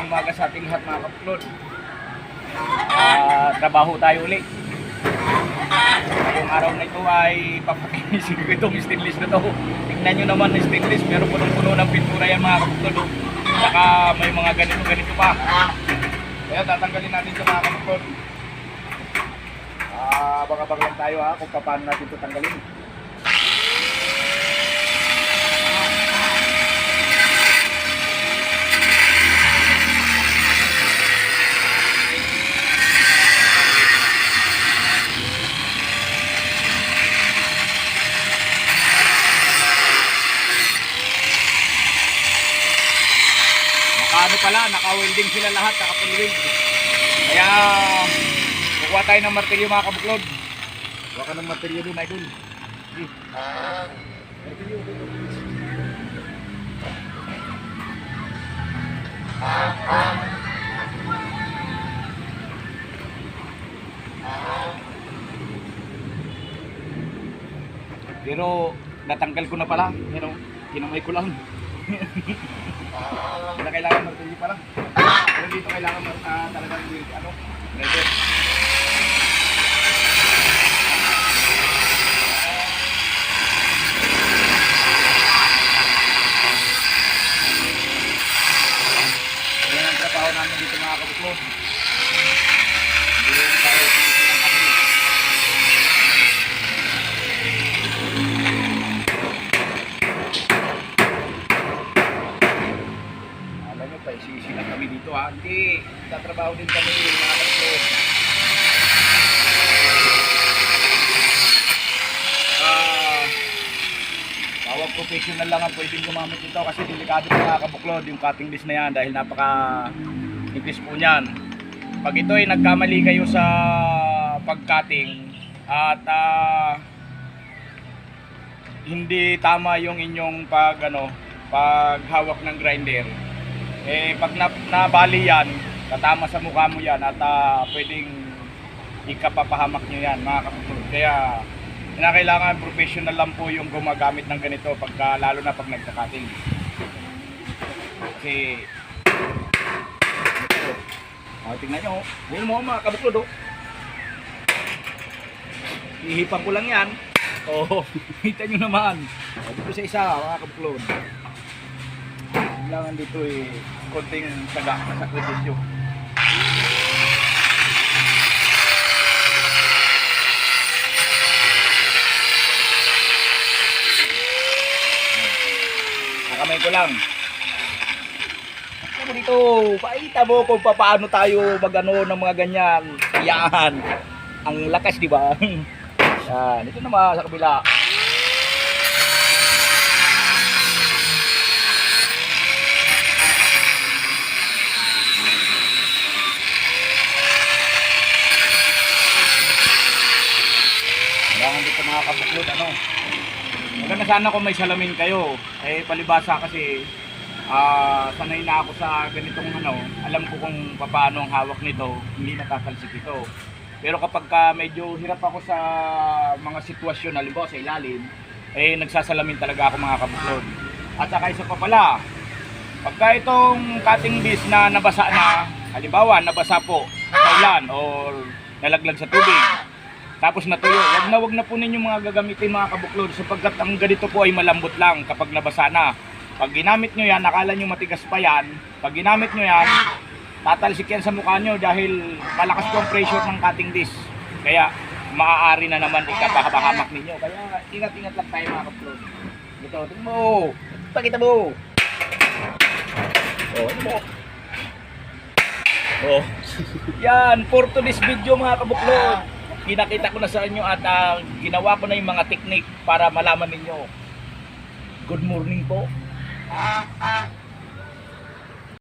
Magandang umaga sa ating lahat mga kabuklod. Trabaho tayo ulit. Ngayong araw na ito ay papakinisin ko itong stainless na to. Tingnan nyo naman na stainless pero punong-puno ng pintura yan mga kabuklod. Saka may mga ganito-ganito pa. Kaya tatanggalin natin ito mga kabuklod. Baka-bakayan tayo kung paano natin ito tanggalin. Ano pala, naka-welding sila lahat, naka-full-weld. Kaya kukuha tayo ng martilyo mga kabuklod. Kuha ka ng martilyo dun, idol. Sige. Martilyo dun. Pero natanggal ko na pala, kinamay ko lang. Wala kailangan martilyo pa lang. Pero dito kailangan talagang leather. Ayan ang trabaho namin dito mga kabuklod. Hindi tayo sinisilang kami. Paisisi lang kami dito hindi. Tatrabaho din kami mga kabuklod. Bawang professional lang ang pwedeng gumamit ito kasi delikado po mga kabuklod yung cutting disc na yan dahil napaka-nipis po niyan. Pag ito ay nagkamali kayo sa pag-cutting at hindi tama yung inyong paghawak ng grinder, pag nabali yan, tatama sa mukha mo yan at pwedeng ikapapahamak nyo yan mga kabuklod. Kaya kailangan professional lang po yung gumagamit ng ganito lalo na pag nagka-cutting. Kasi tingnan nyo, buhin mo mga kabuklod ihipan ko lang yan. Kita nyo naman dito sa isa mga kabuklod. Kailangan dito konting taga sa sakripisyo. Nakamay ko lang. Ano dito? Paita mo kung paano tayo ng mga ganyan. Yan. Ang lakas, di ba? Yan. Ito naman sa kabila. Dito mga kabuklod, maganda sana kung may salamin kayo. Palibasa kasi sanay na ako sa ganitong alam ko kung paano ang hawak nito, hindi nakakalsik ito. Pero kapag medyo hirap ako sa mga sitwasyon, halimbawa sa ilalim, nagsasalamin talaga ako mga kabuklod. At saka isa pa pala, pagka itong cutting disc na nabasa na, halimbawa nabasa po sa ulan or nalaglag sa tubig, tapos natuyo, wag na po ninyo mga gagamitin mga kabuklod sapagkat ang ganito po ay malambot lang kapag nabasa na. Pag ginamit nyo yan, akala nyo matigas pa yan. Pag ginamit nyo yan, tatalsik yan sa mukha nyo dahil malakas po ang pressure ng cutting disc. Kaya maaari na naman ikapahamak ninyo. Kaya ingat-ingat lang tayo mga kabuklod. Ito, tingnan mo. Pakita mo. Ano mo? Yan, for today's video mga kabuklod. Pinakita ko na sa inyo at ginawa ko na yung mga technique para malaman ninyo. Good morning po.